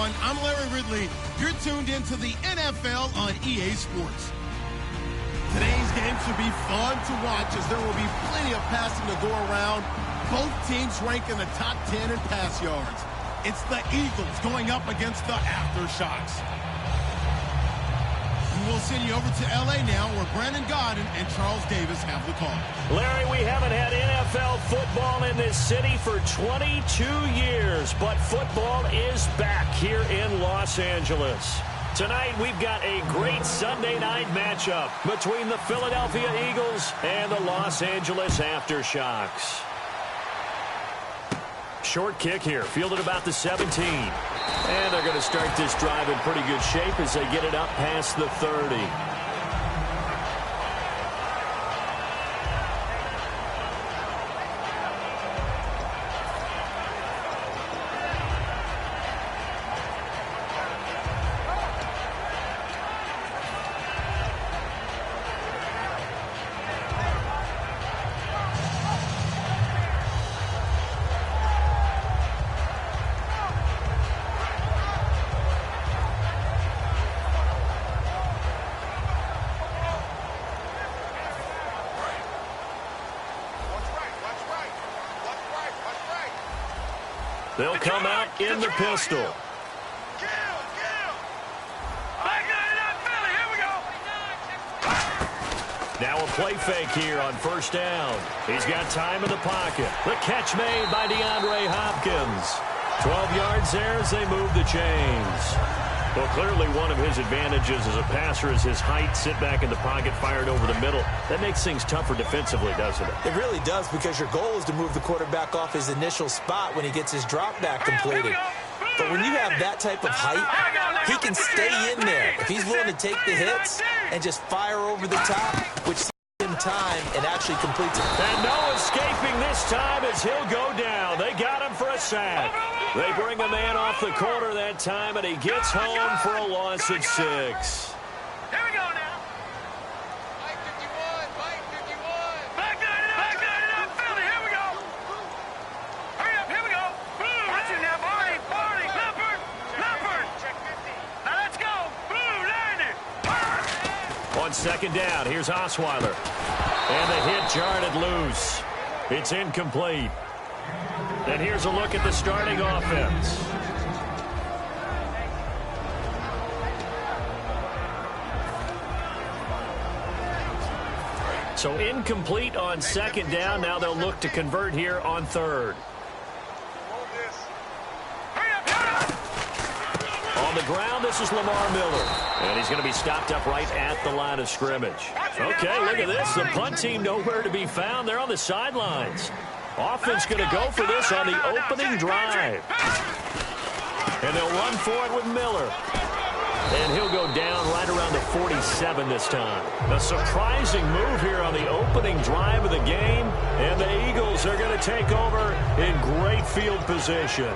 everyone. I'm Larry Ridley. You're tuned into the NFL on EA Sports. Today's game should be fun to watch as there will be plenty of passing to go around. Both teams rank in the top 10 in pass yards. It's the Eagles going up against the Aftershocks. We'll send you over to L.A. now, where Brandon Godden and Charles Davis have the call. Larry, we haven't had NFL football in this city for 22 years, but football is back here in Los Angeles. Tonight, we've got a great Sunday night matchup between the Philadelphia Eagles and the Los Angeles Aftershocks. Short kick here, fielded about the 17. And they're going to start this drive in pretty good shape as they get it up past the 30. They'll come out in the pistol. Now a play fake here on first down. He's got time in the pocket. The catch made by DeAndre Hopkins. 12 yards there as they move the chains. Well, clearly one of his advantages as a passer is his height. Sit back in the pocket, fired over the middle. That makes things tougher defensively, doesn't it? It really does, because your goal is to move the quarterback off his initial spot when he gets his drop back completed. But when you have that type of height, he can stay in there. If he's willing to take the hits and just fire over the top, which saves him time and actually completes it. And no escaping this time as he'll go down. They got him for a sack. They bring a man off the corner that time, and he gets home for a loss of 6. Here we go now. Mike 51, Mike 51. Back it up, Philly, here we go. Hurry up, here we go. Watch it now, Barney, Leopard. Check 50. Now let's go. Land it. On second down, here's Osweiler. And the hit jarred it loose. It's incomplete. And here's a look at the starting offense. So incomplete on second down. Now they'll look to convert here on third. On the ground, this is Lamar Miller. And he's going to be stopped up right at the line of scrimmage. Okay, look at this. The punt team nowhere to be found. They're on the sidelines. Offense going to go for this on the opening drive. And they'll run for it with Miller. And he'll go down right around the 47 this time. A surprising move here on the opening drive of the game. And the Eagles are going to take over in great field position.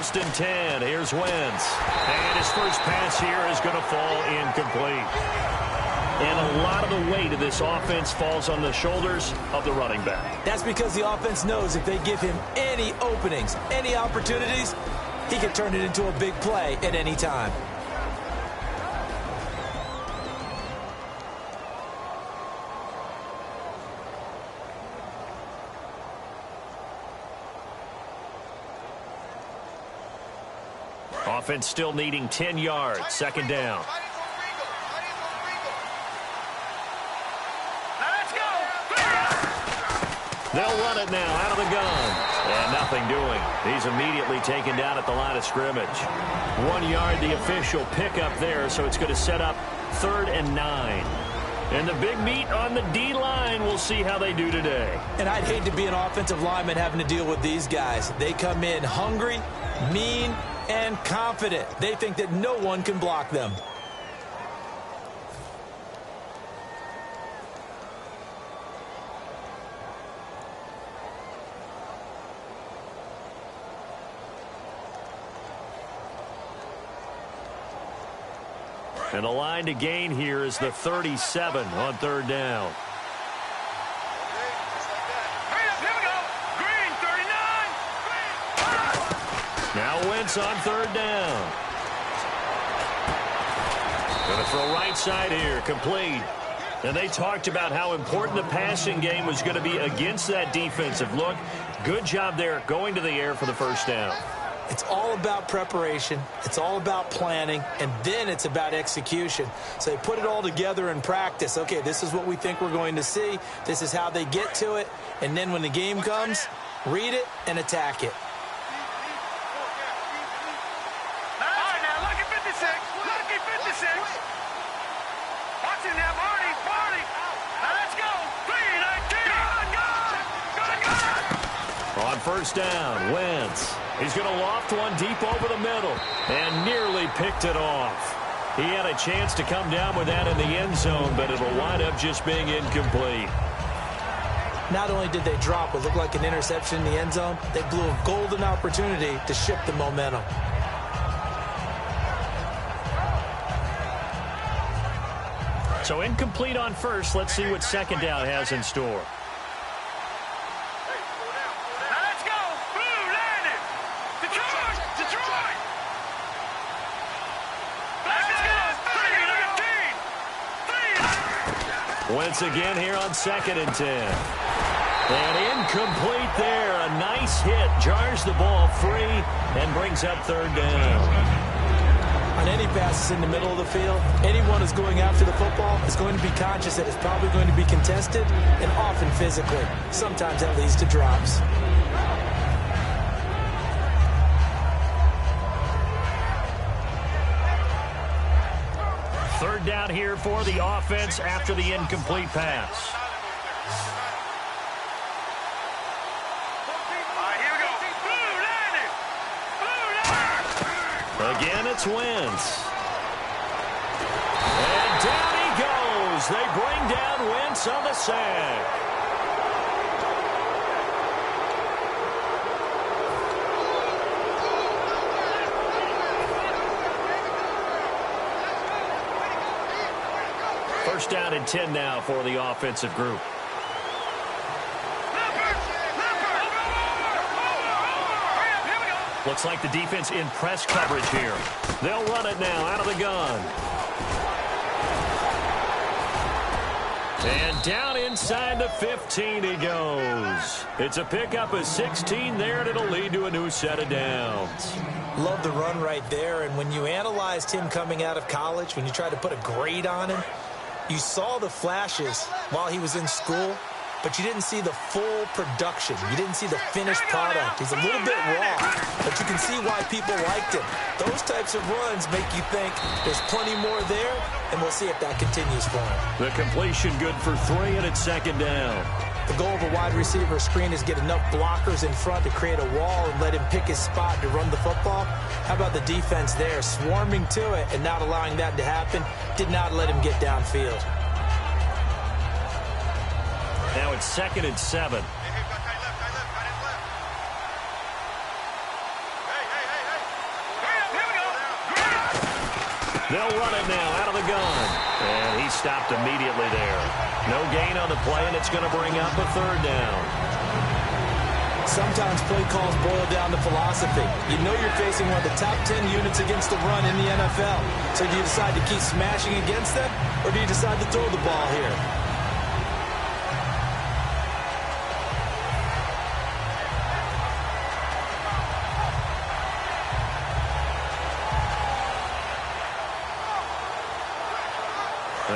1st and 10. Here's Wentz. And his first pass here is going to fall incomplete. And a lot of the weight of this offense falls on the shoulders of the running back. That's because the offense knows if they give him any openings, any opportunities, he can turn it into a big play at any time. Offense still needing 10 yards. 2nd down. They'll run it now out of the gun. And nothing doing. He's immediately taken down at the line of scrimmage. 1 yard, the official pickup there, so it's going to set up 3rd and 9. And the big meat on the D-line, we'll see how they do today. And I'd hate to be an offensive lineman having to deal with these guys. They come in hungry, mean, and confident. They think that no one can block them. And the line to gain here is the 37 on 3rd down. Now Wentz on 3rd down. Going to throw right side here, complete. And they talked about how important the passing game was going to be against that defensive look. Good job there going to the air for the 1st down. It's all about preparation. It's all about planning. And then it's about execution. So they put it all together in practice. Okay, this is what we think we're going to see. This is how they get to it. And then when the game comes, read it and attack it. All right, now, lucky 56. Lucky 56. Watch it now, Marty. Now, let's go. 3-19. Go. On 1st down, Wentz. He's going to loft one deep over the middle and nearly picked it off. He had a chance to come down with that in the end zone, but it'll wind up just being incomplete. Not only did they drop what looked like an interception in the end zone, they blew a golden opportunity to shift the momentum. So incomplete on 1st. Let's see what 2nd down has in store. Wentz again here on 2nd and 10. And incomplete there. A nice hit. Jars the ball free and brings up 3rd down. On any passes in the middle of the field, anyone who's going after the football is going to be conscious that it's probably going to be contested and often physically. Sometimes that leads to drops. Third down here for the offense after the incomplete pass. Again, it's Wentz. And down he goes. They bring down Wentz on the sack. First down and 10 now for the offensive group. Looks like the defense in press coverage here. They'll run it now out of the gun. And down inside the 15 he goes. It's a pickup of 16 there, and it'll lead to a new set of downs. Love the run right there, and when you analyzed him coming out of college, when you tried to put a grade on him, you saw the flashes while he was in school, but you didn't see the full production. You didn't see the finished product. He's a little bit raw, but you can see why people liked him. Those types of runs make you think there's plenty more there, and we'll see if that continues for him. The completion good for 3, and it's second down. The goal of a wide receiver screen is get enough blockers in front to create a wall and let him pick his spot to run the football. How about the defense there, swarming to it and not allowing that to happen? Did not let him get downfield. Now it's 2nd and 7. They'll run it now out of the gun. And he stopped immediately there. No gain on the play, and it's going to bring up a third down. Sometimes play calls boil down to philosophy. You know you're facing one of the top 10 units against the run in the NFL. So do you decide to keep smashing against them, or do you decide to throw the ball here?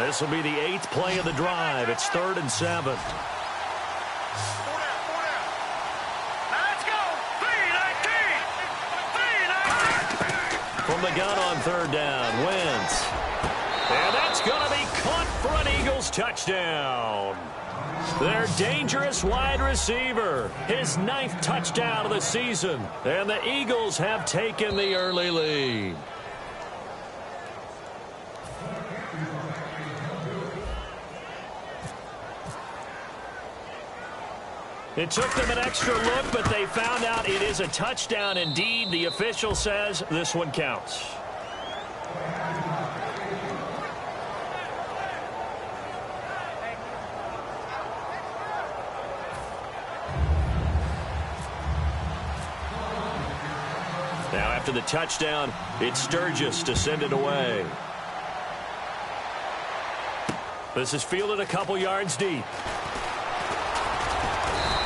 This will be the 8th play of the drive. It's 3rd and 7. From the gun on 3rd down, Wentz. And that's going to be caught for an Eagles touchdown. Their dangerous wide receiver, his 9th touchdown of the season. And the Eagles have taken the early lead. It took them an extra look, but they found out it is a touchdown indeed. The official says this one counts. Now after the touchdown, it's Sturgis to send it away. This is fielded a couple yards deep.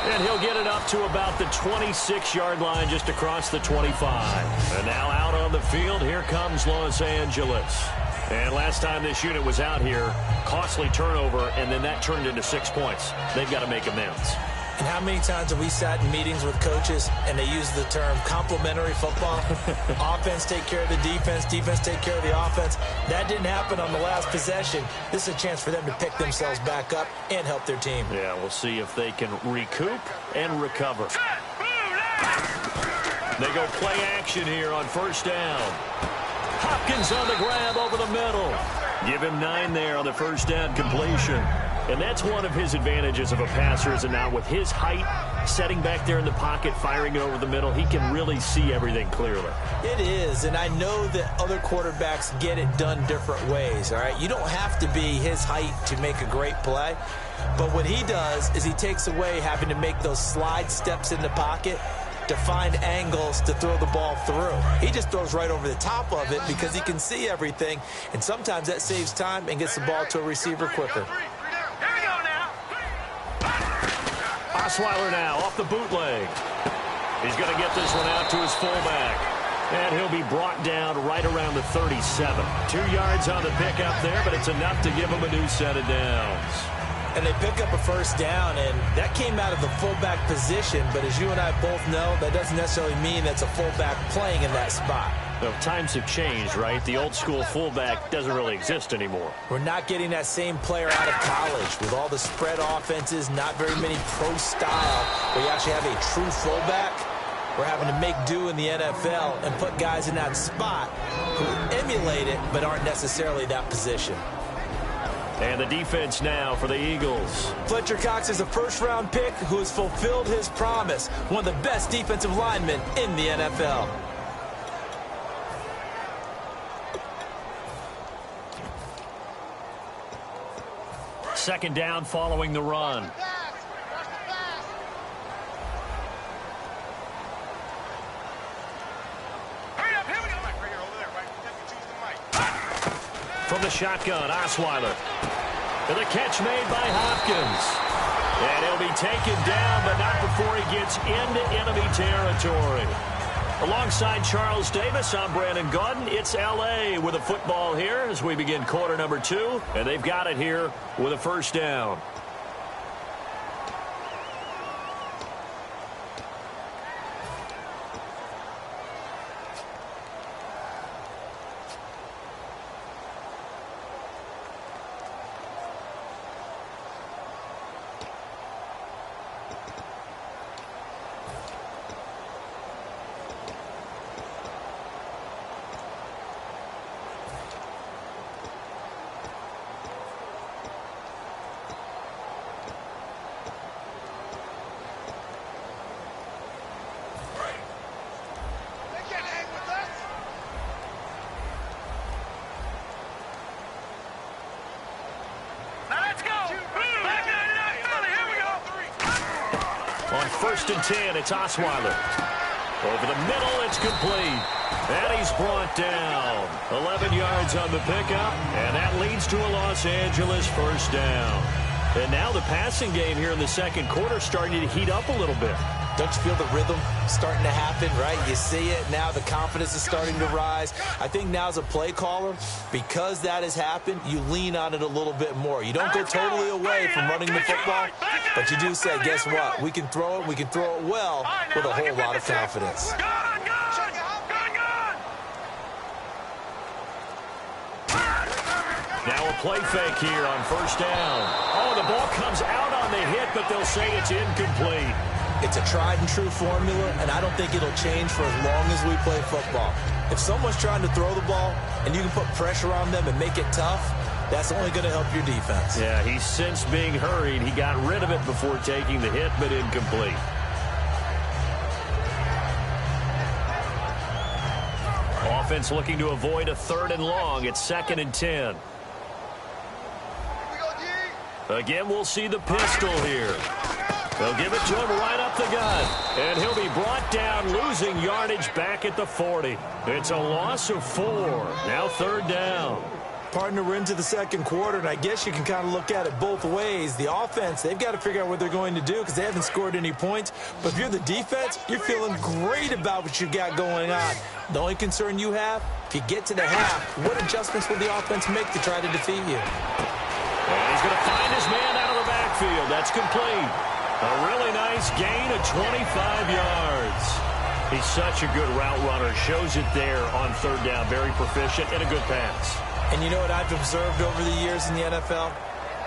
And he'll get it up to about the 26-yard line, just across the 25. And now out on the field, here comes Los Angeles. And last time this unit was out here, costly turnover, and then that turned into 6 points. They've got to make amends. And how many times have we sat in meetings with coaches and they use the term complementary football? Offense take care of the defense, defense take care of the offense. That didn't happen on the last possession. This is a chance for them to pick themselves back up and help their team. Yeah, we'll see if they can recoup and recover. They go play action here on 1st down. Hopkins on the grab over the middle. Give him 9 there on the 1st down completion. And that's one of his advantages of a passer, is now with his height, setting back there in the pocket, firing it over the middle, he can really see everything clearly. It is, and I know that other quarterbacks get it done different ways, all right? You don't have to be his height to make a great play, but what he does is he takes away having to make those slide steps in the pocket to find angles to throw the ball through. He just throws right over the top of it because he can see everything, and sometimes that saves time and gets the ball to a receiver quicker. Osweiler now off the bootleg. He's going to get this one out to his fullback. And he'll be brought down right around the 37. 2 yards on the pickup there, but it's enough to give him a new set of downs. And they pick up a 1st down, and that came out of the fullback position. But as you and I both know, that doesn't necessarily mean that's a fullback playing in that spot. Well, times have changed, right? The old school fullback doesn't really exist anymore. We're not getting that same player out of college with all the spread offenses, not very many pro style, where you actually have a true fullback. We're having to make do in the NFL and put guys in that spot who emulate it but aren't necessarily that position. And the defense now for the Eagles. Fletcher Cox is a 1st-round pick who has fulfilled his promise, one of the best defensive linemen in the NFL. Second down following the run. From the shotgun, Osweiler. And the catch made by Hopkins. And he'll be taken down, but not before he gets into enemy territory. Alongside Charles Davis, I'm Brandon Gaudin. It's L.A. with a football here as we begin quarter number 2. And they've got it here with a 1st down. On 1st and 10, it's Osweiler. Over the middle, it's complete. And he's brought down. 11 yards on the pickup, and that leads to a Los Angeles first down. And now the passing game here in the second quarter starting to heat up a little bit. Don't you feel the rhythm starting to happen, right? You see it. Now the confidence is starting to rise. I think now as a play caller, because that has happened, you lean on it a little bit more. You don't go totally away from running the football, but you do say, guess what? We can throw it. We can throw it well with a whole lot of confidence. Now a play fake here on first down. Oh, the ball comes out on the hit, but they'll say it's incomplete. It's a tried and true formula, and I don't think it'll change for as long as we play football. If someone's trying to throw the ball and you can put pressure on them and make it tough, that's only going to help your defense. Yeah, he's since being hurried. He got rid of it before taking the hit, but incomplete. Offense looking to avoid a 3rd and long. It's 2nd and 10. Again, we'll see the pistol here. They'll give it to him right up the gut. And he'll be brought down, losing yardage back at the 40. It's a loss of 4. Now 3rd down. Partner, we're into the second quarter, and I guess you can kind of look at it both ways. The offense, they've got to figure out what they're going to do because they haven't scored any points. But if you're the defense, you're feeling great about what you got going on. The only concern you have, if you get to the half, what adjustments will the offense make to try to defeat you? And he's going to find his man out of the backfield. That's complete. A really nice gain of 25 yards. He's such a good route runner. Shows it there on 3rd down. Very proficient and a good pass. And you know what I've observed over the years in the NFL?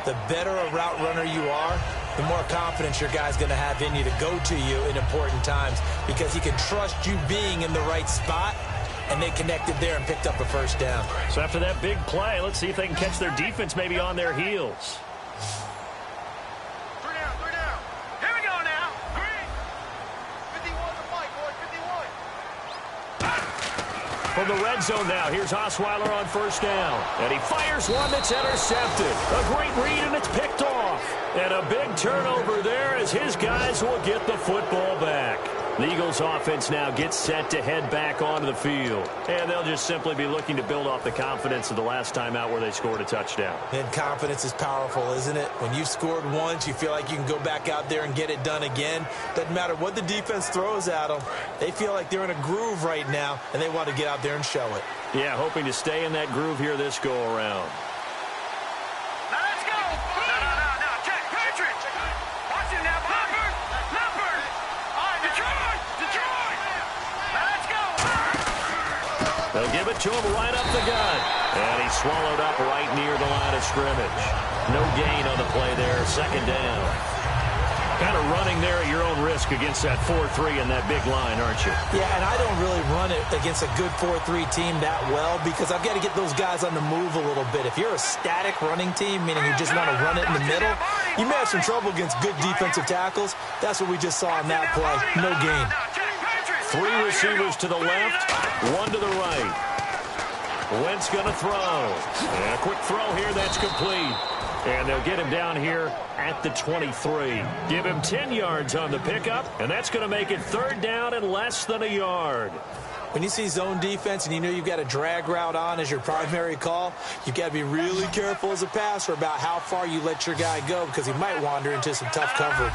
The better a route runner you are, the more confidence your guy's going to have in you to go to you in important times because he can trust you being in the right spot, and they connected there and picked up a first down. So after that big play, let's see if they can catch their defense maybe on their heels. From the red zone now, here's Osweiler on 1st down. And he fires one that's intercepted. A great read, and it's picked off. And a big turnover there as his guys will get the football back. The Eagles offense now gets set to head back onto the field. And they'll just simply be looking to build off the confidence of the last time out where they scored a touchdown. And confidence is powerful, isn't it? When you've scored once, you feel like you can go back out there and get it done again. Doesn't matter what the defense throws at them. They feel like they're in a groove right now, and they want to get out there and show it. Yeah, hoping to stay in that groove here this go-around. They'll give it to him right up the gut. And he's swallowed up right near the line of scrimmage. No gain on the play there. 2nd down. Kind of running there at your own risk against that 4-3 and that big line, aren't you? Yeah, and I don't really run it against a good 4-3 team that well because I've got to get those guys on the move a little bit. If you're a static running team, meaning you just want to run it in the middle, you may have some trouble against good defensive tackles. That's what we just saw on that play. No gain. 3 receivers to the left, 1 to the right. Wentz going to throw. And a quick throw here, that's complete. And they'll get him down here at the 23. Give him 10 yards on the pickup, and that's going to make it 3rd down and less than a yard. When you see zone defense and you know you've got a drag route on as your primary call, you've got to be really careful as a passer about how far you let your guy go because he might wander into some tough coverage.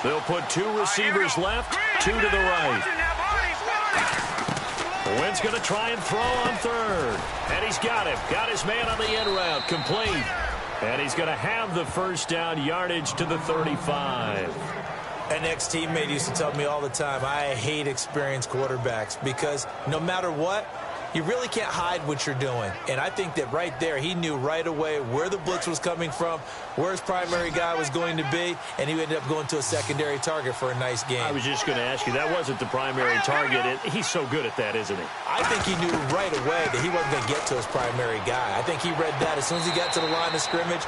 They'll put 2 receivers left, 2 to the right. Wentz going to try and throw on 3rd. And he's got him. Got his man on the end route. Complete. And he's going to have the first down, yardage to the 35. An ex-teammate used to tell me all the time, I hate experienced quarterbacks because no matter what, you really can't hide what you're doing. And I think that right there, he knew right away where the blitz was coming from, where his primary guy was going to be, and he ended up going to a secondary target for a nice game. I was just going to ask you, that wasn't the primary target. He's so good at that, isn't he? I think he knew right away that he wasn't going to get to his primary guy. I think he read that as soon as he got to the line of scrimmage,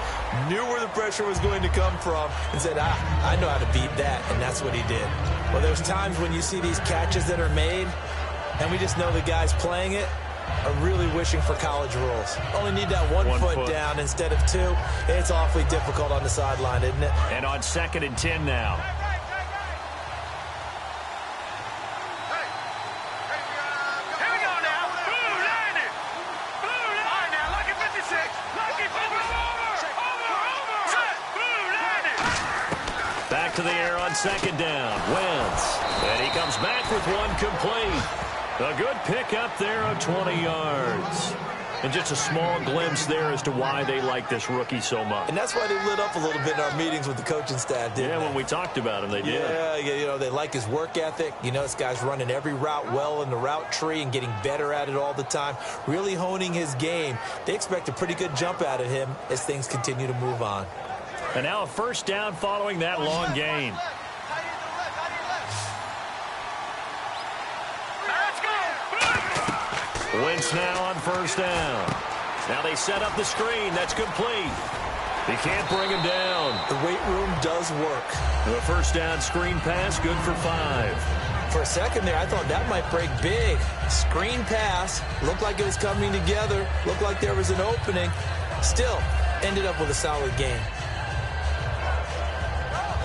knew where the pressure was going to come from, and said, I know how to beat that, and that's what he did. Well, there's times when you see these catches that are made, and we just know the guy's playing it, are really wishing for college rules. Only need that one foot down instead of 2. It's awfully difficult on the sideline, isn't it? And on 2nd and 10 now. Back to the air on 2nd down. Wentz. And he comes back with one complete. A good pickup there of 20 yards. And just a small glimpse there as to why they like this rookie so much. And that's why they lit up a little bit in our meetings with the coaching staff, didn't they? When we talked about him, they did. Yeah, you know, they like his work ethic. You know, this guy's running every route well in the route tree and getting better at it all the time, really honing his game. They expect a pretty good jump out of him as things continue to move on. And now a 1st down following that long gain. Wentz now on 1st down. Now they set up the screen. That's complete. He can't bring him down. The weight room does work. The 1st down screen pass, good for 5. For a second there, I thought that might break big. Screen pass. Looked like it was coming together. Looked like there was an opening. Still, ended up with a solid gain.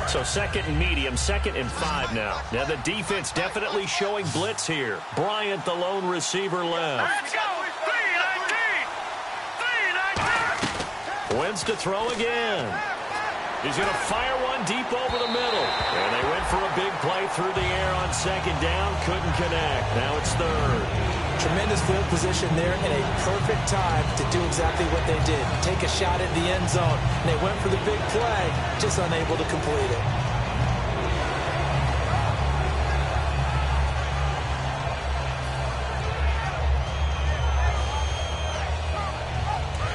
So 2nd and medium, 2nd and 5 now. Now the defense definitely showing blitz here. Bryant, the lone receiver, left. Let's go! 3-19! Wentz to throw again. He's going to fire one deep over the middle. And they went for a big play through the air on 2nd down. Couldn't connect. Now it's 3rd. Tremendous field position there and a perfect time to do exactly what they did. Take a shot at the end zone. And they went for the big play, just unable to complete it.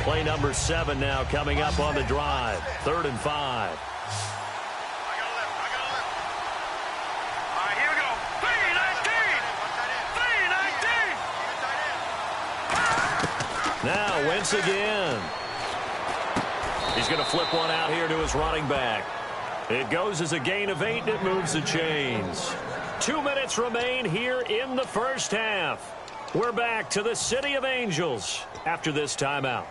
Play number 7 now coming up on the drive. 3rd and 5. Now Wentz again. He's going to flip one out here to his running back. It goes as a gain of 8, and it moves the chains. 2 minutes remain here in the 1st half. We're back to the City of Angels after this timeout.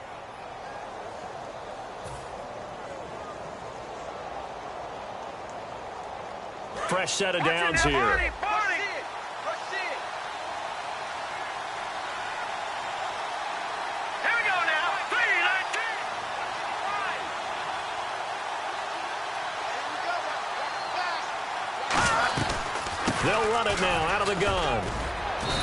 Fresh set of downs here. They'll run it now out of the gun.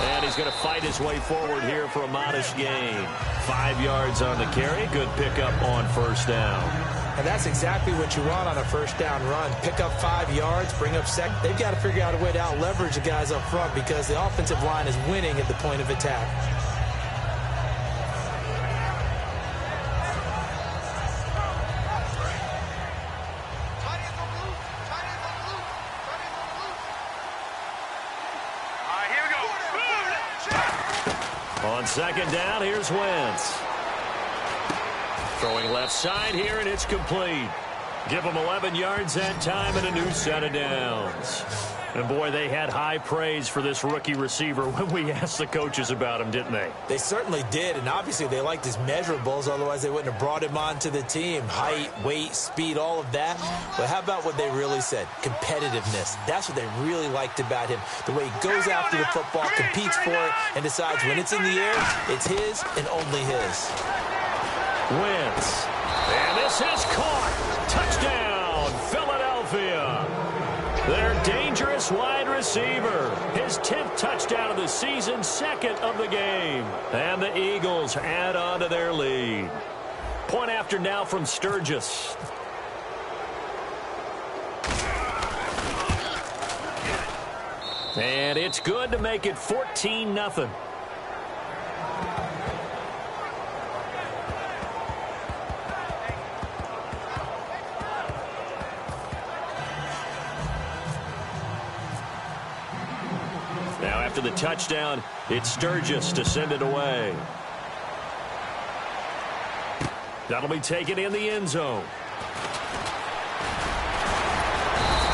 And he's going to fight his way forward here for a modest gain. 5 yards on the carry. Good pickup on 1st down. And that's exactly what you want on a 1st down run. Pick up 5 yards, bring up 2nd. They've got to figure out a way to out-leverage the guys up front because the offensive line is winning at the point of attack. On 2nd down, here's Wentz. Throwing left side here, and it's complete. Give them 11 yards that time and a new set of downs. And, boy, they had high praise for this rookie receiver when we asked the coaches about him, didn't they? They certainly did, and obviously they liked his measurables. Otherwise, they wouldn't have brought him onto the team. Height, weight, speed, all of that. But how about what they really said? Competitiveness. That's what they really liked about him. The way he goes after the football, competes for it, and decides when it's in the air, it's his and only his. Wentz. And this is caught. Touchdown, Philadelphia. Their dangerous wide receiver. His 10th touchdown of the season, 2nd of the game. And the Eagles add on to their lead. Point after now from Sturgis. And it's good to make it 14-0. Now after the touchdown, it's Sturgis to send it away. That'll be taken in the end zone.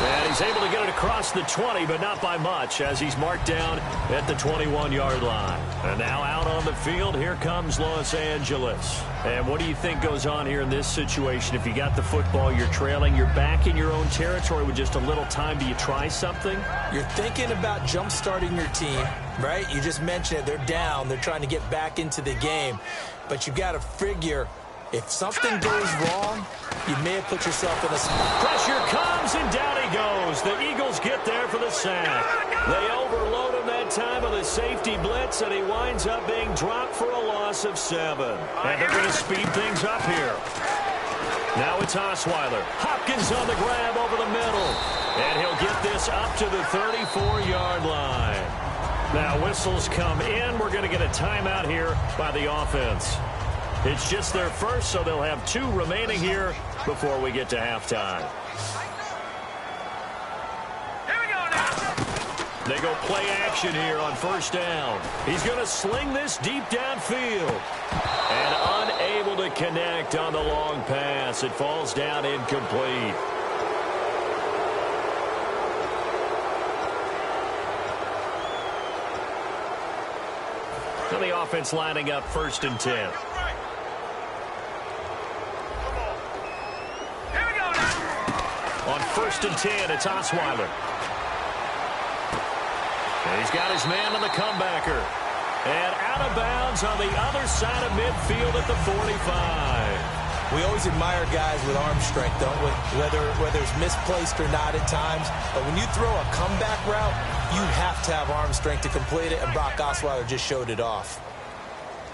And He's able to get it across the 20, but not by much, as he's marked down at the 21-yard line. And now out on the field, here comes Los Angeles. And what do you think goes on here in this situation? If you got the football, you're trailing, you're back in your own territory with just a little time. Do you try something? You're thinking about jump-starting your team, right? You just mentioned it. They're down. They're trying to get back into the game. But you got to figure, if something goes wrong, you may have put yourself in a spot. Pressure comes, and down he goes. The Eagles get there for the sack. They overload him that time with a safety blitz, and he winds up being dropped for a loss of 7. And they're going to speed things up here. Now it's Osweiler. Hopkins on the grab over the middle. And he'll get this up to the 34-yard line. Now whistles come in. We're going to get a timeout here by the offense. It's just their first, so they'll have 2 remaining here before we get to halftime. Here we go now. They go play action here on first down. He's going to sling this deep downfield. And unable to connect on the long pass. It falls down incomplete. So the offense lining up 1st and 10. On 1st and 10, it's Osweiler. And he's got his man on the comebacker. And out of bounds on the other side of midfield at the 45. We always admire guys with arm strength, don't we? Whether it's misplaced or not at times. But when you throw a comeback route, you have to have arm strength to complete it, and Brock Osweiler just showed it off.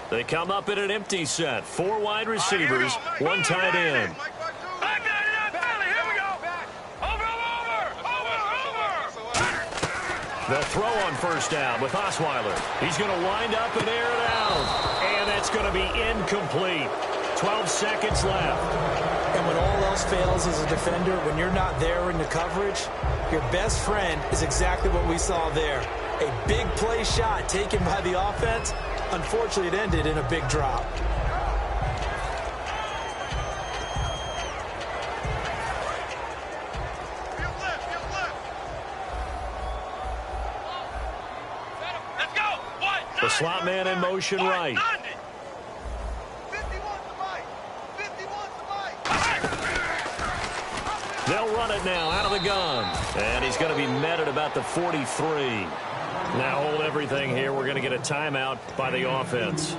They come up in an empty set. 4 wide receivers, 1 tight end. They'll throw on first down with Osweiler. He's going to wind up and air it out. And that's going to be incomplete. 12 seconds left. And when all else fails as a defender, when you're not there in the coverage, your best friend is exactly what we saw there. A big play shot taken by the offense. Unfortunately, it ended in a big drop. The slot man in motion right. They'll run it now out of the gun. And he's going to be met at about the 43. Now hold everything here. We're going to get a timeout by the offense.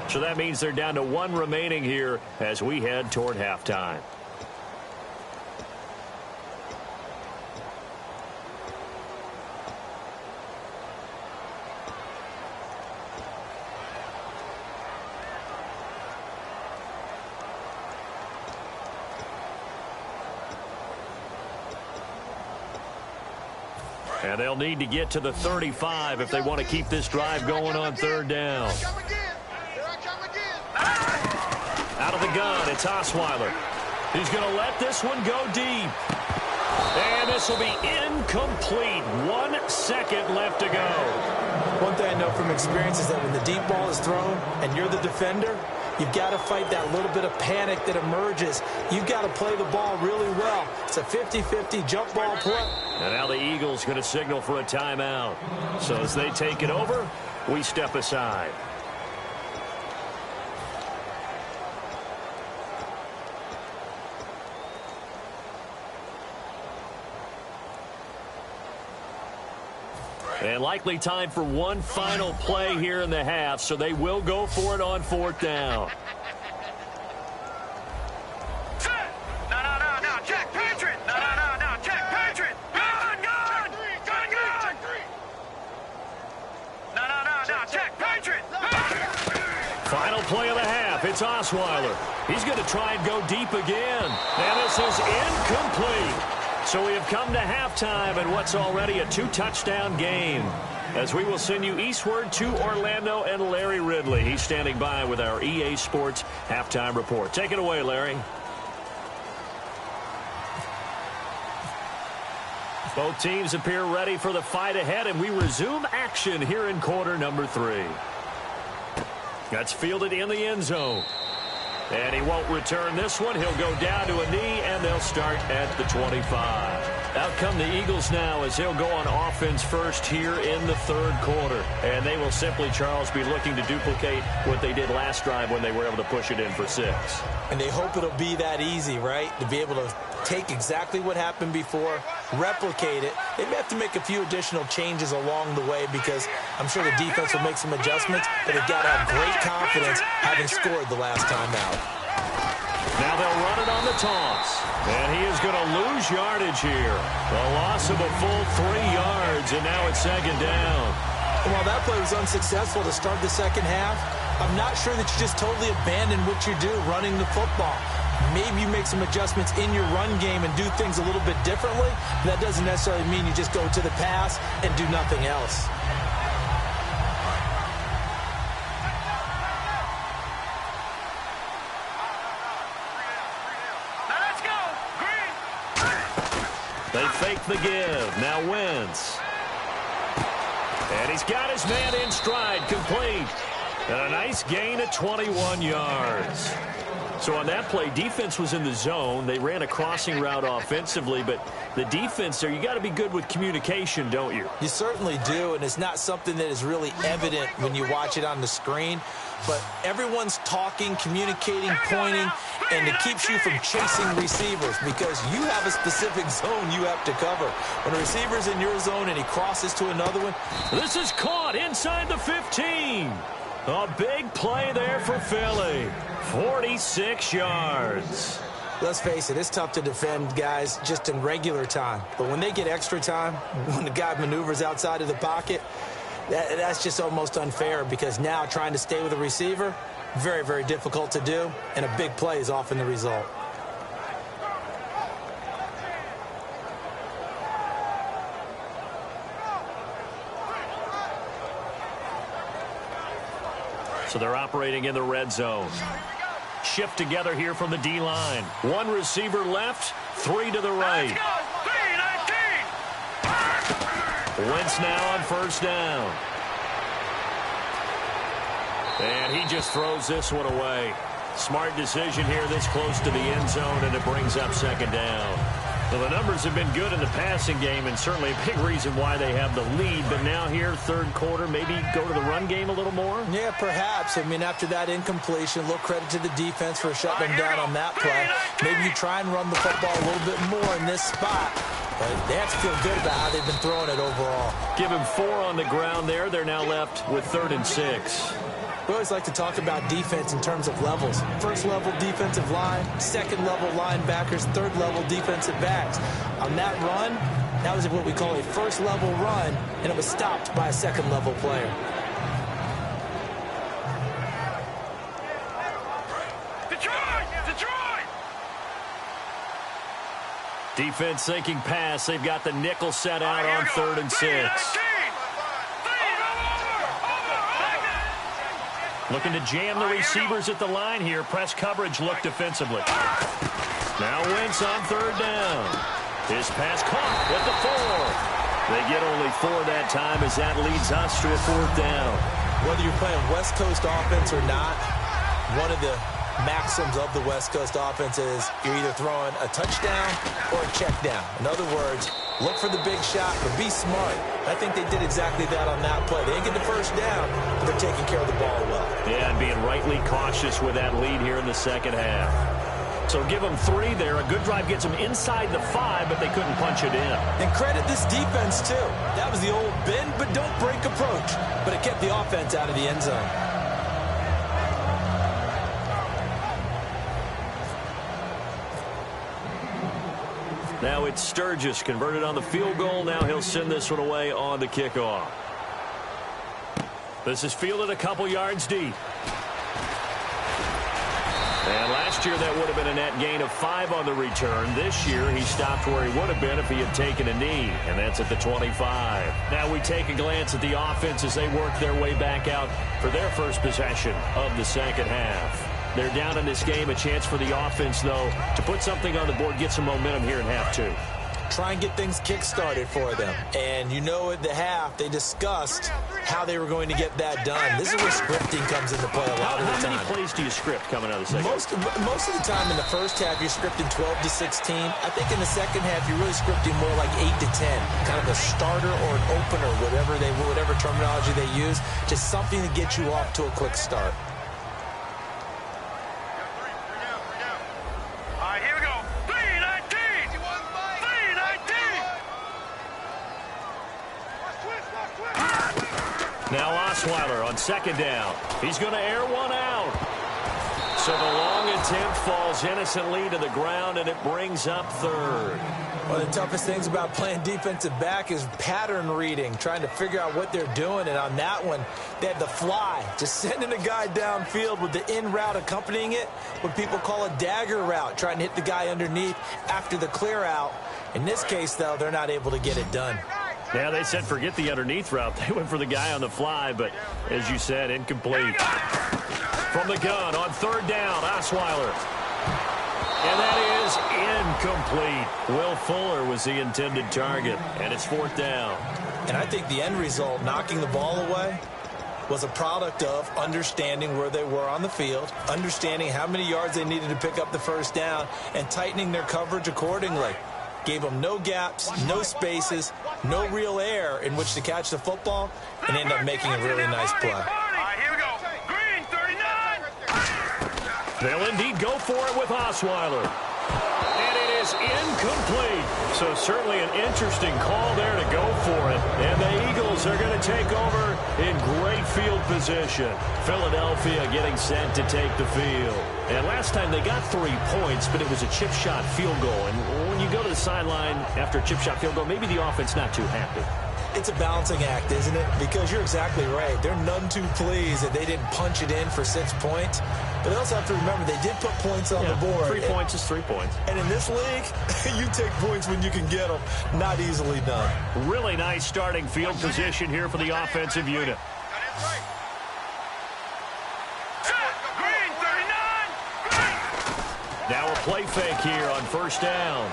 So that means they're down to 1 remaining here as we head toward halftime. And they'll need to get to the 35 if they want to keep this drive going on 3rd down. Out of the gun, it's Osweiler. He's going to let this one go deep. And this will be incomplete. 1 second left to go. One thing I know from experience is that when the deep ball is thrown and you're the defender, you've got to fight that little bit of panic that emerges. You've got to play the ball really well. It's a 50-50 jump ball play. And now the Eagles going to signal for a timeout. So as they take it over, we step aside. And likely time for one final play here in the half, so they will go for it on 4th down. No, Jack Patriot. No, Jack Patriot. Gun. No, Jack Patriot. Final play of the half. It's Osweiler. He's going to try and go deep again. And this is incomplete. So we have come to halftime in what's already a 2-touchdown game. As we will send you eastward to Orlando and Larry Ridley. He's standing by with our EA Sports halftime report. Take it away, Larry. Both teams appear ready for the fight ahead, and we resume action here in quarter number 3. That's fielded in the end zone. And he won't return this one. He'll go down to a knee, and they'll start at the 25. Out come the Eagles now as they'll go on offense first here in the third quarter. And they will simply, Charles, be looking to duplicate what they did last drive when they were able to push it in for 6. And they hope it'll be that easy, right? To be able to take exactly what happened before, replicate it. They may have to make a few additional changes along the way because I'm sure the defense will make some adjustments, but they've got to have great confidence having scored the last time out. Now they'll run it on the toss. And he is going to lose yardage here. A loss of a full 3 yards, and now it's second down. And while that play was unsuccessful to start the second half, I'm not sure that you just totally abandon what you do running the football. Maybe you make some adjustments in your run game and do things a little bit differently. That doesn't necessarily mean you just go to the pass and do nothing else. They fake the give. Now Wentz. And he's got his man in stride, complete. And a nice gain of 21 yards. So on that play, defense was in the zone. They ran a crossing route offensively, but the defense there, you got to be good with communication, don't you? You certainly do, and it's not something that is really evident when you watch it on the screen. But everyone's talking, communicating, pointing, and it keeps you from chasing receivers because you have a specific zone you have to cover. When a receiver's in your zone and he crosses to another one. This is caught inside the 15. A big play there for Philly. 46 yards. Let's face it, it's tough to defend guys just in regular time. But when they get extra time, when the guy maneuvers outside of the pocket, that's just almost unfair because now trying to stay with a receiver, very, very difficult to do, and a big play is often the result. So they're operating in the red zone. Shift together here from the D-line. One receiver left, 3 to the right. Wentz now on first down. And he just throws this one away. Smart decision here this close to the end zone, and it brings up second down. Well, the numbers have been good in the passing game, and certainly a big reason why they have the lead. But now here, third quarter, maybe go to the run game a little more? Yeah, perhaps. I mean, after that incompletion, a little credit to the defense for shutting them down on that play. Maybe you try and run the football a little bit more in this spot. But they have to feel good about how they've been throwing it overall. Give him 4 on the ground there. They're now left with 3rd and 6. We always like to talk about defense in terms of levels. First level defensive line, second level linebackers, third level defensive backs. On that run, that was what we call a first level run, and it was stopped by a second level player. Defense thinking pass. They've got the nickel set out on 3rd and 6. Looking to jam the receivers at the line here. Press coverage look defensively. Now Wentz on 3rd down. His pass caught with the 4. They get only 4 that time as that leads us to a 4th down. Whether you're playing West Coast offense or not, one of the maxims of the West Coast offense is you're either throwing a touchdown or a check down. In other words, look for the big shot, but be smart. I think they did exactly that on that play. They didn't get the first down, but they're taking care of the ball well. Yeah, and being rightly cautious with that lead here in the second half. So give them 3 there. A good drive gets them inside the 5, but they couldn't punch it in. And credit this defense, too. That was the old bend but don't break approach, but it kept the offense out of the end zone. Now it's Sturgis converted on the field goal. Now he'll send this one away on the kickoff. This is fielded a couple yards deep. And last year that would have been a net gain of 5 on the return. This year he stopped where he would have been if he had taken a knee, and that's at the 25. Now we take a glance at the offense as they work their way back out for their first possession of the second half. They're down in this game. A chance for the offense, though, to put something on the board, get some momentum here in half 2. try and get things kick-started for them. And you know at the half, they discussed how they were going to get that done. This is where scripting comes into play a lot of the time. How many plays do you script coming out of the second? Most of the time in the first half, you're scripting 12 to 16. I think in the second half, you're really scripting more like 8 to 10. Kind of a starter or an opener, whatever terminology they use. Just something to get you off to a quick start. Now Osweiler on second down. He's going to air one out. So the long attempt falls innocently to the ground, and it brings up third. One of the toughest things about playing defensive back is pattern reading, trying to figure out what they're doing. And on that one, they had the fly, just sending a guy downfield with the in route accompanying it, what people call a dagger route, trying to hit the guy underneath after the clear out. In this case, though, they're not able to get it done. Yeah, they said forget the underneath route. They went for the guy on the fly, but as you said, incomplete. From the gun on third down, Osweiler. And that is incomplete. Will Fuller was the intended target, and it's fourth down. And I think the end result, knocking the ball away, was a product of understanding where they were on the field, understanding how many yards they needed to pick up the first down, and tightening their coverage accordingly. Gave them no gaps, no spaces, no real air in which to catch the football, and ended up making a really nice play. All right, here we go. Green, 39. They'll indeed go for it with Osweiler. And it is incomplete. So certainly an interesting call there to go for it. And the Eagles are going to take over in great field position. Philadelphia getting set to take the field. And last time they got 3 points, but it was a chip shot field goal. And when you go to the sideline after a chip shot field goal, maybe the offense not too happy. It's a balancing act, isn't it? Because you're exactly right. They're none too pleased that they didn't punch it in for 6 points. But they also have to remember they did put points on the board. 3 points is 3 points. And in this league, you take points when you can get them. Not easily done. Really nice starting field position here for the offensive unit. Now a play fake here on first down.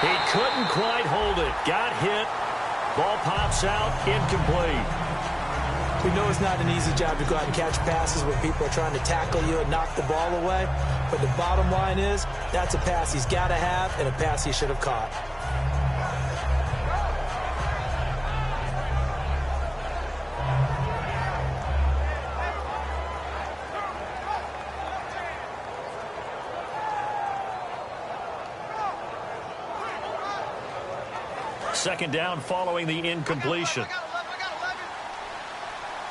He couldn't quite hold it. Got hit. Ball pops out. Incomplete. We know it's not an easy job to go out and catch passes when people are trying to tackle you and knock the ball away. But the bottom line is, that's a pass he's got to have and a pass he should have caught. Second down following the incompletion.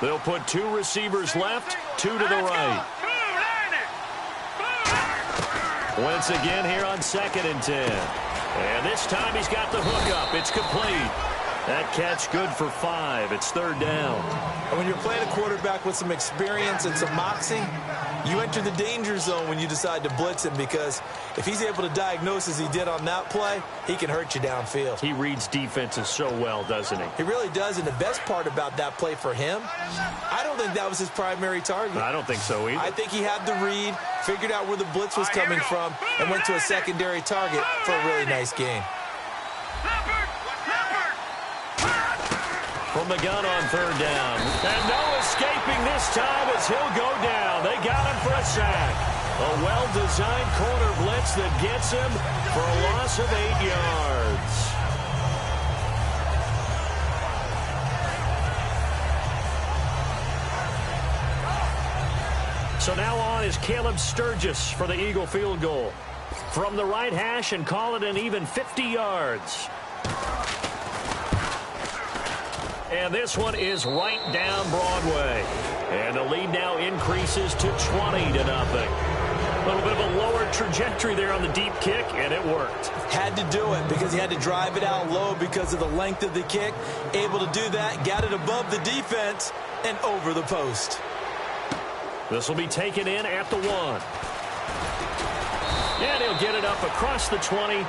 They'll put 2 receivers left, 2 to the right. Once again here on 2nd and 10. And this time he's got the hook up. It's complete. That catch good for 5. It's third down. And when you're playing a quarterback with some experience and some moxie, you enter the danger zone when you decide to blitz him, because if he's able to diagnose as he did on that play, he can hurt you downfield. He reads defenses so well, doesn't he? He really does, and the best part about that play for him, I don't think that was his primary target. I don't think so either. I think he had the read, figured out where the blitz was coming from, and went to a secondary target for a really nice gain. From the gun on third down. And no escaping this time as he'll go down. They got him for a sack. A well-designed corner blitz that gets him for a loss of 8 yards. So now on is Caleb Sturgis for the Eagle field goal. From the right hash and call it an even 50 yards. And this one is right down Broadway. And the lead now increases to 20-0. A little bit of a lower trajectory there on the deep kick, and it worked. Had to do it because he had to drive it out low because of the length of the kick. Able to do that, got it above the defense and over the post. This will be taken in at the 1. And he'll get it up across the 20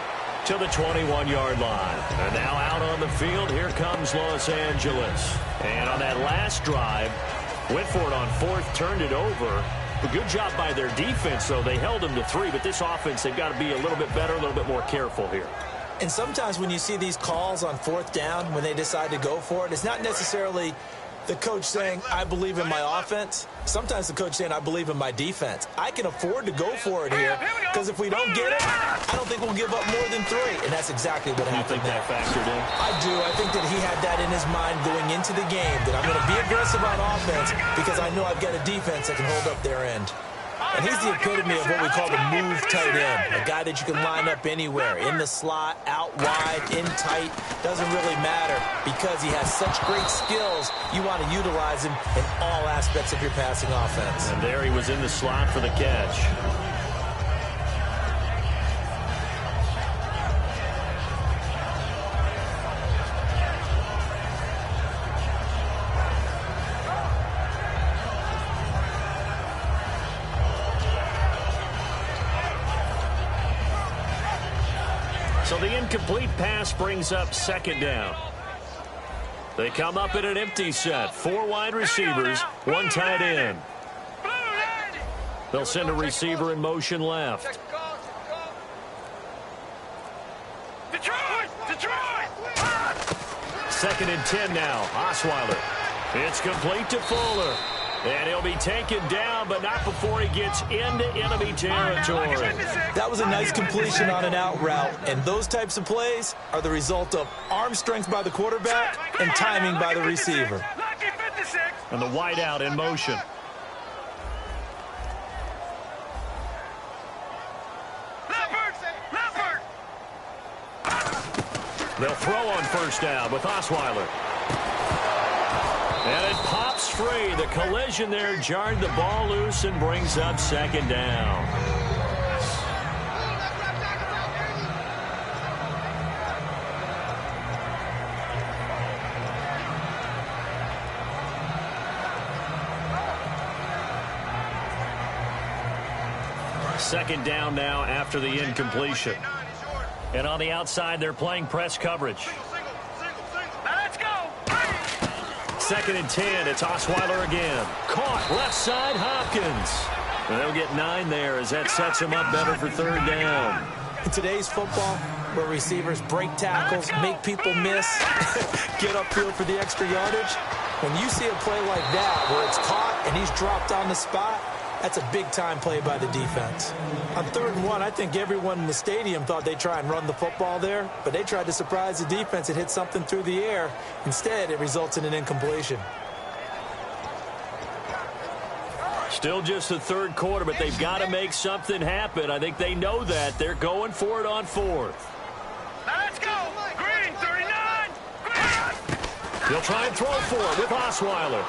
to the 21-yard line. And now out on the field, here comes Los Angeles. And on that last drive, Whitford on 4th turned it over. A good job by their defense, though. They held them to 3, but this offense, they've got to be a little bit better, a little bit more careful here. And sometimes when you see these calls on 4th down, when they decide to go for it, it's not necessarily the coach saying, I believe in my offense. Sometimes the coach saying, I believe in my defense. I can afford to go for it here because if we don't get it, I don't think we'll give up more than 3. And that's exactly what happened there. You think that factored in? I do. I think that he had that in his mind going into the game, that I'm going to be aggressive on offense because I know I've got a defense that can hold up their end. And he's the epitome of what we call the move tight end, a guy that you can line up anywhere, in the slot, out wide, in tight, doesn't really matter because he has such great skills. You want to utilize him in all aspects of your passing offense. And there he was in the slot for the catch. So the incomplete pass brings up 2nd down. They come up in an empty set. 4 wide receivers, 1 tight end. They'll send a receiver in motion left. Detroit! 2nd and 10 now. Osweiler. It's complete to Fuller. And he'll be taken down, but not before he gets into enemy territory. That was a nice completion on an out route, and those types of plays are the result of arm strength by the quarterback and timing by the receiver. And the wide out in motion. They'll throw on 1st down with Osweiler. And it pops free. The collision there jarred the ball loose and brings up 2nd down. Second down now after the incompletion. And on the outside, they're playing press coverage. 2nd and 10. It's Osweiler again. Caught left side, Hopkins. And they'll get 9 there as that sets him up better for 3rd down. In today's football, where receivers break tackles, make people miss, get upfield for the extra yardage, when you see a play like that where it's caught and he's dropped on the spot, that's a big-time play by the defense. On 3rd and 1, I think everyone in the stadium thought they'd try and run the football there, but they tried to surprise the defense and hit something through the air. Instead, it results in an incompletion. Still just the 3rd quarter, but they've got to make something happen. I think they know that. They're going for it on 4th. Let's go! Green, 39! Green! He'll try and throw for it with Osweiler.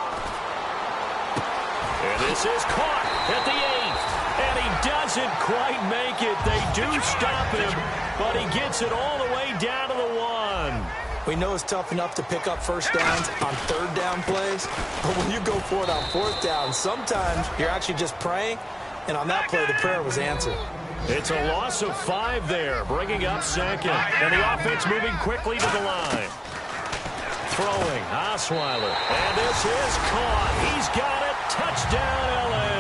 And this is caught at the 8th. And he doesn't quite make it. They do stop him, but he gets it all the way down to the 1. We know it's tough enough to pick up 1st downs on 3rd down plays, but when you go for it on 4th down, sometimes you're actually just praying, and on that play, the prayer was answered. It's a loss of 5 there, bringing up 2nd. And the offense moving quickly to the line. Throwing, Osweiler. And this is caught. He's got it. Touchdown, L.A.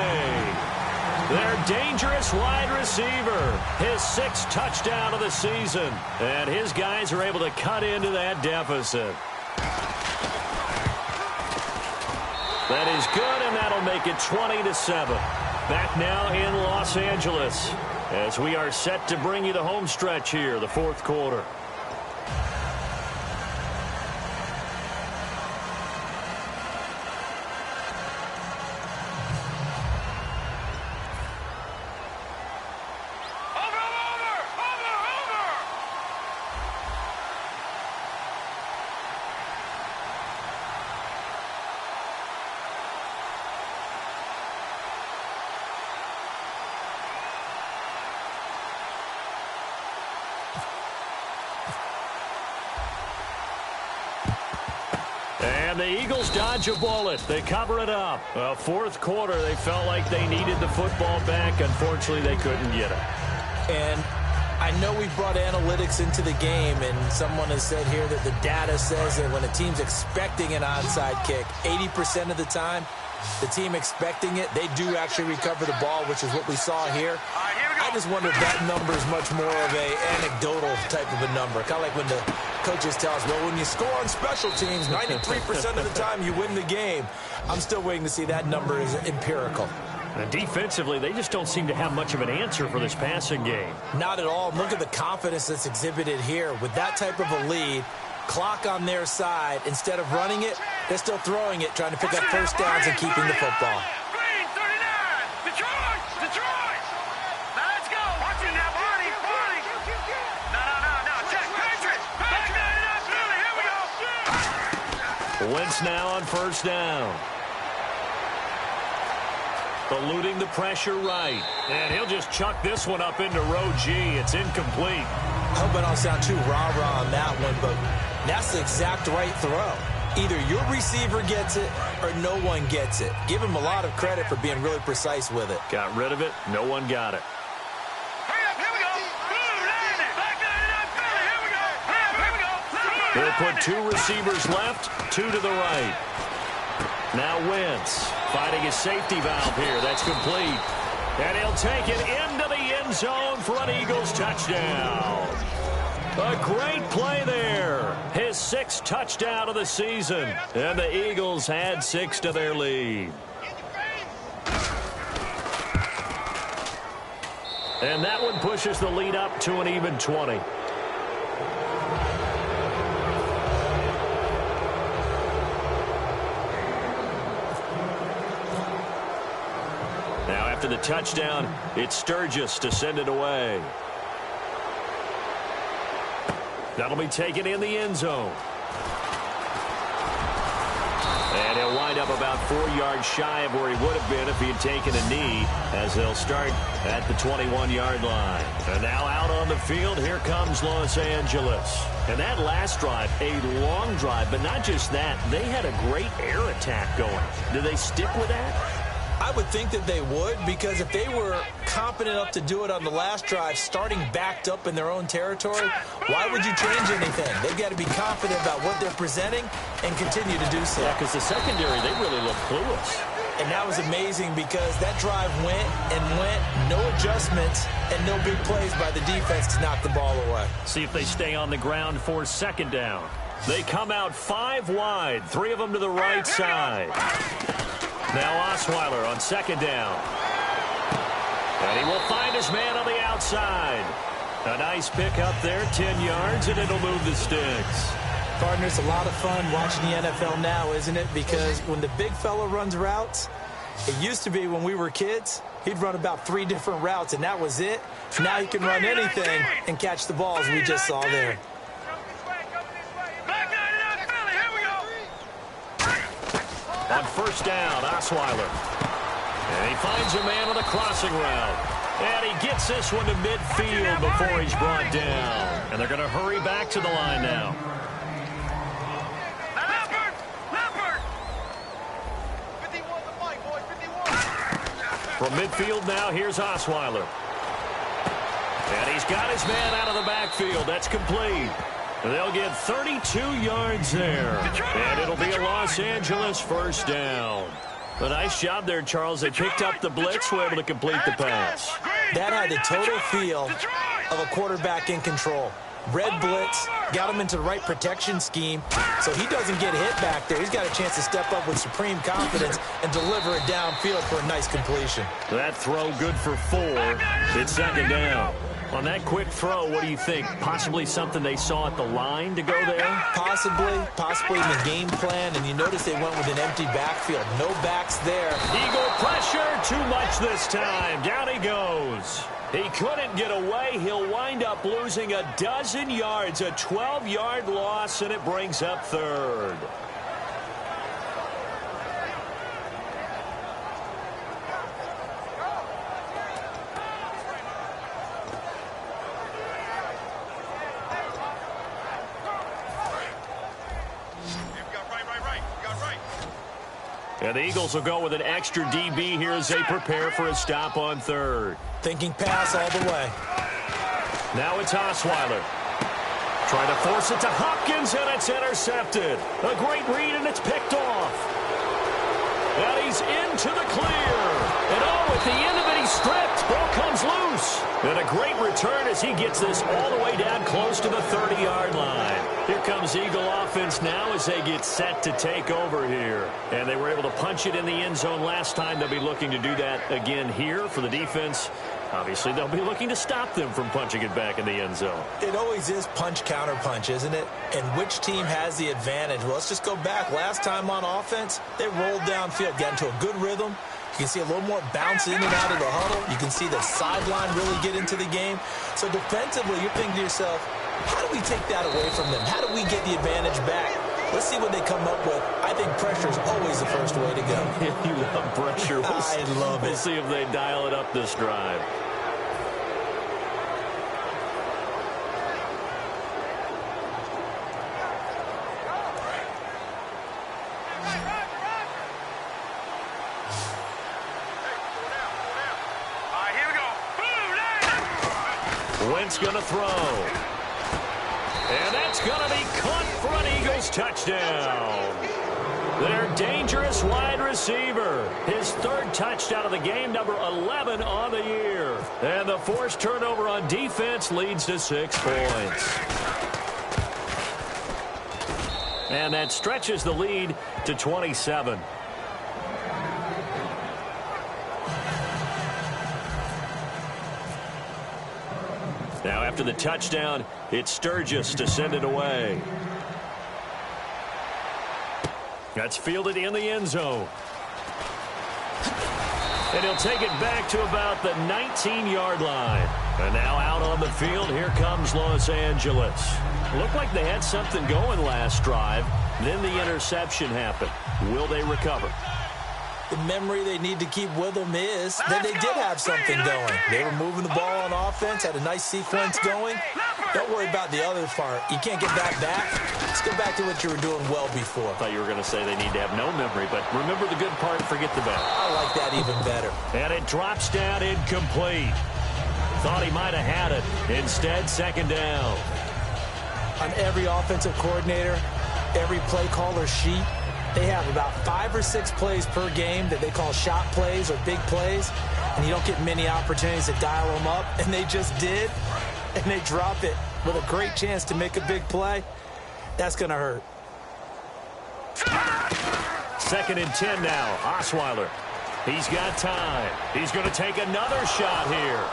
Their dangerous wide receiver. His 6th touchdown of the season. And his guys are able to cut into that deficit. That is good, and that'll make it 20-7. Back now in Los Angeles as we are set to bring you the home stretch here, the 4th quarter. And the Eagles dodge a bullet. They cover it up. 4th quarter, they felt like they needed the football back. Unfortunately, they couldn't get it. And I know we brought analytics into the game, and someone has said here that the data says that when a team's expecting an onside kick, 80% of the time, the team expecting it, they do actually recover the ball, which is what we saw here. I just wonder if that number is much more of a anecdotal type of a number. Kind of like when the coaches tell us, well, when you score on special teams, 93% of the time you win the game. I'm still waiting to see that number is empirical. And defensively, they just don't seem to have much of an answer for this passing game. Not at all. Look at the confidence that's exhibited here. With that type of a lead, clock on their side, instead of running it, they're still throwing it, trying to pick up first downs and keeping the football. Green, 39. Detroit. Detroit. Now let's go. Watch it now, Barney. Barney. No. Check. Patrick. Philly. Here we go. Wentz now on first down. Eluding the pressure right. And he'll just chuck this one up into row G. It's incomplete. I hope I don't sound too rah-rah on that one, but that's the exact right throw. Either your receiver gets it or no one gets it. Give him a lot of credit for being really precise with it. Got rid of it. No one got it. Hurry up. Here we go. Boom. Landed. Back 99. Philly. Here we go. Hurry up. Here we go. They'll put two receivers left, two to the right. Now Wentz fighting his safety valve here. That's complete. And he'll take it into the end zone for an Eagles touchdown. A great play there. His sixth touchdown of the season. And the Eagles add 6 to their lead. And that one pushes the lead up to an even 20. After the touchdown, it's Sturgis to send it away. That'll be taken in the end zone. And he'll wind up about 4 yards shy of where he would have been if he had taken a knee, as they'll start at the 21-yard line. And now out on the field, here comes Los Angeles. And that last drive, a long drive, but not just that. They had a great air attack going. Do they stick with that? I would think that they would, because if they were confident enough to do it on the last drive, starting backed up in their own territory, why would you change anything? They've got to be confident about what they're presenting and continue to do so. Yeah, because the secondary, they really look clueless. And that was amazing because that drive went, no adjustments, and no big plays by the defense to knock the ball away. See if they stay on the ground for second down. They come out 5 wide, 3 of them to the right side. Now Osweiler on second down. And he will find his man on the outside. A nice pick up there, 10 yards, and it'll move the sticks. Partner, it's a lot of fun watching the NFL now, isn't it? Because when the big fella runs routes, it used to be when we were kids, he'd run about 3 different routes, and that was it. Now he can run anything and catch the ball, as we just saw there. On first down, Osweiler. And he finds a man on the crossing route. And he gets this one to midfield before he's brought down. And they're going to hurry back to the line now. Leopard! 51 the fight, boys, 51. From midfield now, here's Osweiler. And he's got his man out of the backfield. That's complete. They'll get 32 yards there. And it'll be a Los Angeles first down. A nice job there, Charles. They picked up the blitz, were able to complete the pass. That had the total feel of a quarterback in control. Red blitz, got him into the right protection scheme, so he doesn't get hit back there. He's got a chance to step up with supreme confidence and deliver it downfield for a nice completion. That throw good for 4. It's second down. On that quick throw, what do you think? Possibly something they saw at the line to go there? Possibly in the game plan, and you notice they went with an empty backfield. No backs there. Eagle pressure, too much this time. Down he goes. He couldn't get away. He'll wind up losing a dozen yards, a 12-yard loss, and it brings up third. And the Eagles will go with an extra DB here as they prepare for a stop on third. Thinking pass all the way. Now it's Osweiler. Trying to force it to Hopkins, and it's intercepted. A great read, and it's picked off. And he's into the clear. And at the end of it, he's stripped. Ball comes loose. And a great return as he gets this all the way down close to the 30-yard line. Here comes Eagle offense now as they get set to take over here. And they were able to punch it in the end zone last time. They'll be looking to do that again here for the defense. Obviously, they'll be looking to stop them from punching it back in the end zone. It always is punch-counter-punch, isn't it? And which team has the advantage? Well, let's just go back. Last time on offense, they rolled downfield, got into a good rhythm. You can see a little more bounce in and out of the huddle. You can see the sideline really get into the game. So defensively, you're thinking to yourself, how do we take that away from them? How do we get the advantage back? Let's see what they come up with. I think pressure is always the first way to go. You love pressure. I love it. We'll see if they dial it up this drive. Wentz going to throw. And that's going to be caught for an Eagles touchdown. Their dangerous wide receiver. His third touchdown of the game, number 11 on the year. And the forced turnover on defense leads to 6 points. And that stretches the lead to 27. Now after the touchdown, it's Sturgis to send it away. That's fielded in the end zone. And he'll take it back to about the 19-yard line. And now out on the field, here comes Los Angeles. Looked like they had something going last drive. Then the interception happened. Will they recover? The memory they need to keep with them is that they did have something going. They were moving the ball on offense, had a nice sequence going. Don't worry about the other part. You can't get that back. Let's go back to what you were doing well before. I thought you were going to say they need to have no memory, but remember the good part, forget the bad. I like that even better. And it drops down incomplete. Thought he might have had it. Instead, second down. On every offensive coordinator, every play caller sheet, they have about 5 or 6 plays per game that they call shot plays or big plays, and you don't get many opportunities to dial them up, and they just did, and they drop it with a great chance to make a big play. That's going to hurt. 2nd and 10 now. Osweiler. He's got time. He's going to take another shot here.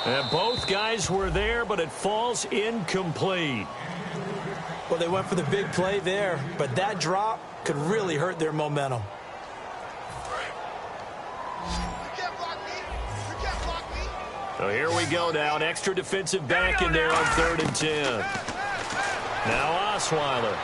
And both guys were there, but it falls incomplete. Well, they went for the big play there, but that drop could really hurt their momentum. So here we go now. An extra defensive back in there on 3rd and 10. Now Osweiler.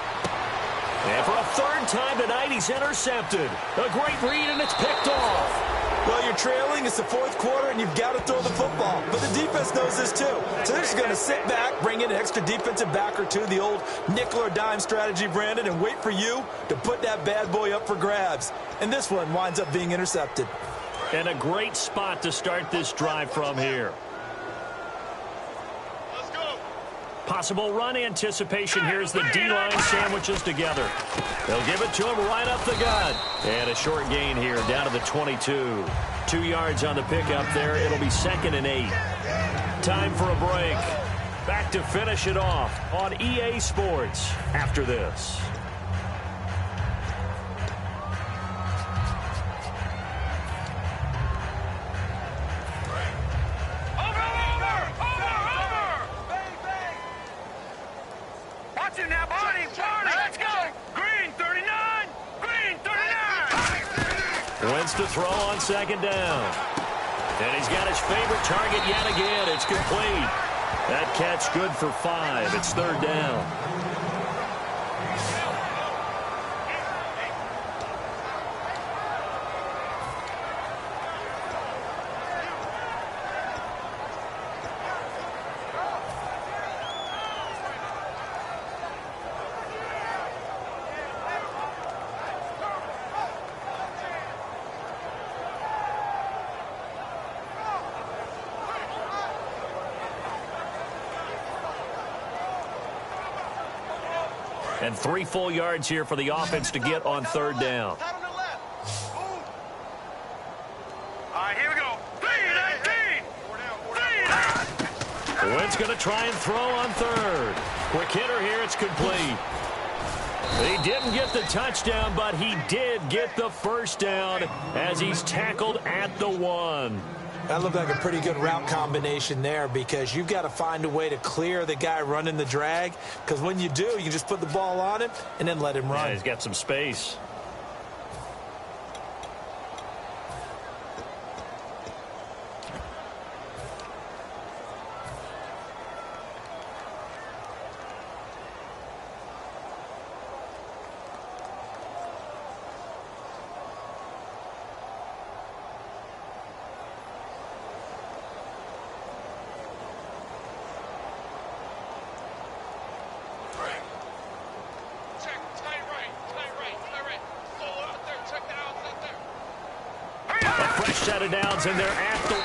And for a 3rd time tonight, he's intercepted. A great read, and it's picked off. Well, you're trailing. It's the 4th quarter, and you've got to throw the football. But the defense knows this, too. So they're just going to sit back, bring in an extra defensive back or two, the old nickel or dime strategy, Brandon, and wait for you to put that bad boy up for grabs. And this one winds up being intercepted. And a great spot to start this drive from here. Let's go. Possible run anticipation. Here's the D-line sandwiches together. They'll give it to him right up the gut. And a short gain here down to the 22. 2 yards on the pickup there. It'll be 2nd and 8. Time for a break. Back to finish it off on EA Sports after this. Wentz to throw on 2nd down. And he's got his favorite target yet again. It's complete. That catch good for 5. It's 3rd down. And 3 full yards here for the offense to get on 3rd down. Out on the left. Move. He's going to try and throw on third. Quick hitter here. It's complete. He didn't get the touchdown, but he did get the first down as he's tackled at the 1. That looked like a pretty good route combination there because you've got to find a way to clear the guy running the drag, because when you do, you just put the ball on him and then let him run. Yeah, he's got some space. Set of downs in there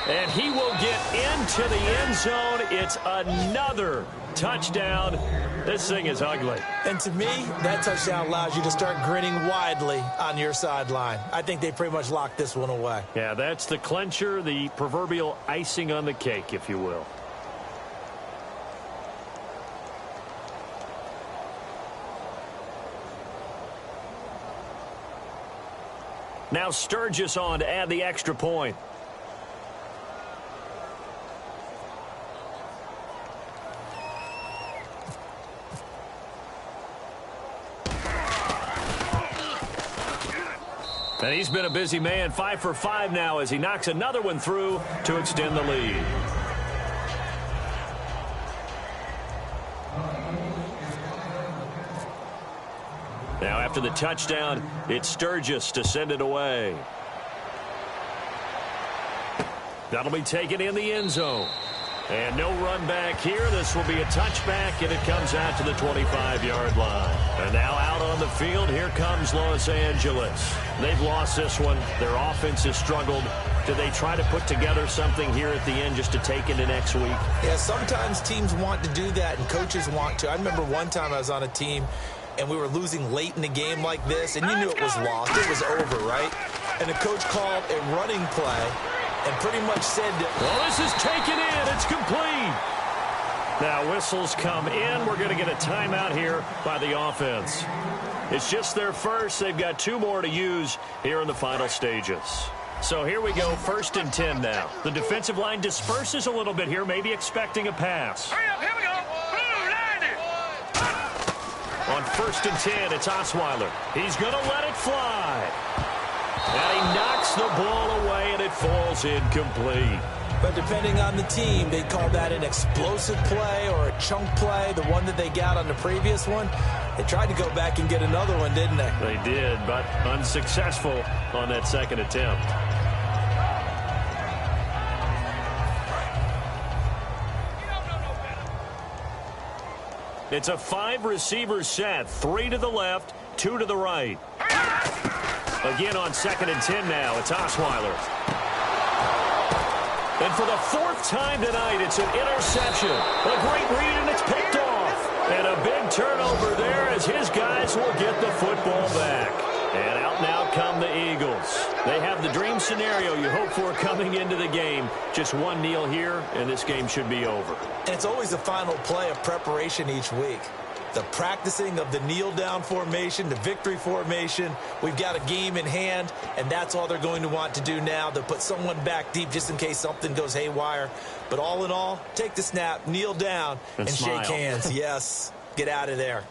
and he will get into the end zone. It's another touchdown. This thing is ugly. And to me, that touchdown allows you to start grinning widely on your sideline. I think they pretty much locked this one away. Yeah, that's the clincher, the proverbial icing on the cake, if you will. Now Sturgis on to add the extra point. And he's been a busy man, 5 for 5 now as he knocks another one through to extend the lead. Now after the touchdown, it's Sturgis to send it away. That'll be taken in the end zone. And no run back here. This will be a touchback, and it comes out to the 25-yard line. And now out on the field, here comes Los Angeles. They've lost this one. Their offense has struggled. Do they try to put together something here at the end just to take into next week? Yeah, sometimes teams want to do that, and coaches want to. I remember one time I was on a team, and we were losing late in the game like this, and you knew it was lost. It was over, right? And the coach called a running play and pretty much said, well, this is taken in. It's complete. Now whistles come in. We're going to get a timeout here by the offense. It's just their first. They've got 2 more to use here in the final stages. So here we go, 1st and 10 now. The defensive line disperses a little bit here, maybe expecting a pass. Hurry up, here we go. On 1st and 10, it's Osweiler. He's going to let it fly. And he knocks the ball away, and it falls incomplete. But depending on the team, they call that an explosive play or a chunk play, the one that they got on the previous one. They tried to go back and get another one, didn't they? They did, but unsuccessful on that second attempt. It's a 5-receiver set, 3 to the left, 2 to the right. Again on 2nd and 10 now, it's Osweiler. And for the 4th time tonight, it's an interception. A great read, and it's picked off. And a big turnover there as his guys will get the football back. And out now come the Eagles. They have the dream scenario you hope for coming into the game. Just one kneel here, and this game should be over. And it's always the final play of preparation each week. The practicing of the kneel-down formation, the victory formation. We've got a game in hand, and that's all they're going to want to do now. They'll put someone back deep just in case something goes haywire. But all in all, take the snap, kneel down, and shake hands. Yes, get out of there.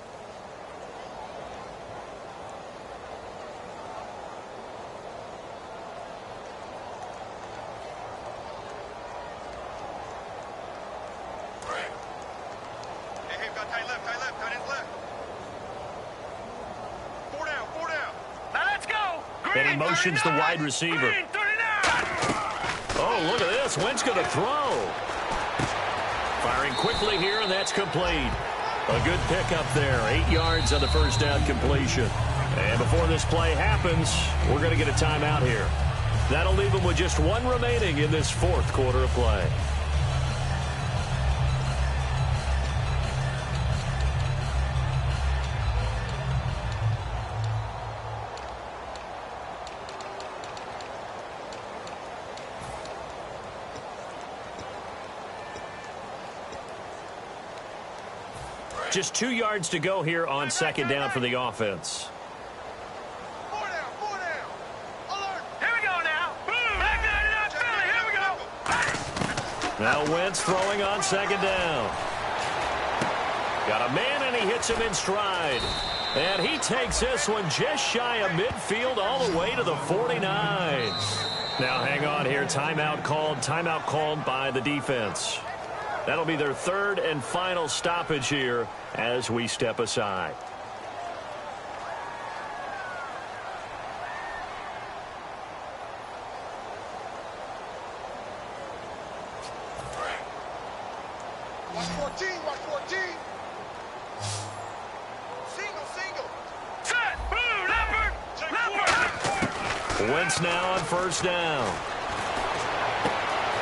And he motions the wide receiver. Oh, look at this. Wentz going to throw. Firing quickly here, and that's complete. A good pickup there. 8 yards on the first down completion. And before this play happens, we're going to get a timeout here. That'll leave them with just 1 remaining in this 4th quarter of play. Just 2 yards to go here on second down for the offense. 4 down, 4 down. Alert. Here we go now. Boom. Back it up, Philly. Here we go. Now Wentz throwing on second down. Got a man, and he hits him in stride. And he takes this one just shy of midfield all the way to the 49. Now hang on here. Timeout called by the defense. That'll be their third and final stoppage here as we step aside. Watch 14, watch 14. Single. Set. Boom. Leopard. Wentz now on first down.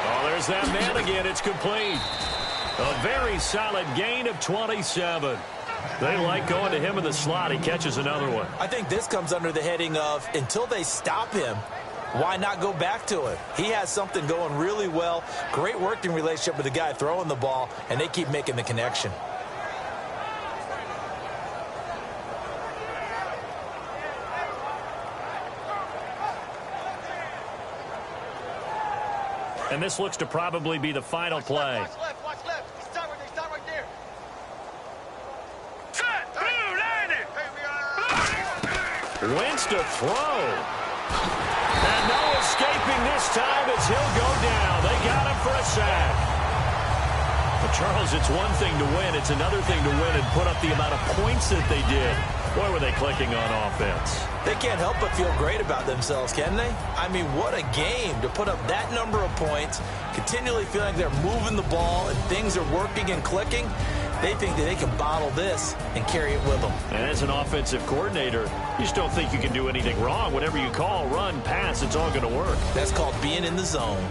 Oh, there's that man again. It's complete. A very solid gain of 27. They like going to him in the slot. He catches another one. I think this comes under the heading of until they stop him, why not go back to it? He has something going really well. Great working relationship with the guy throwing the ball, and they keep making the connection. And this looks to probably be the final play. Watch left. Stop right there. Set. Boom. Landed. Hey, we got Wentz to throw. And no escaping this time as he'll go down. They got him for a sack. But Charles, it's one thing to win. It's another thing to win and put up the amount of points that they did. Boy, were they clicking on offense. They can't help but feel great about themselves, can they? I mean, what a game to put up that number of points, continually feeling they're moving the ball and things are working and clicking. They think that they can bottle this and carry it with them. And as an offensive coordinator, you just don't think you can do anything wrong. Whatever you call, run, pass, it's all going to work. That's called being in the zone.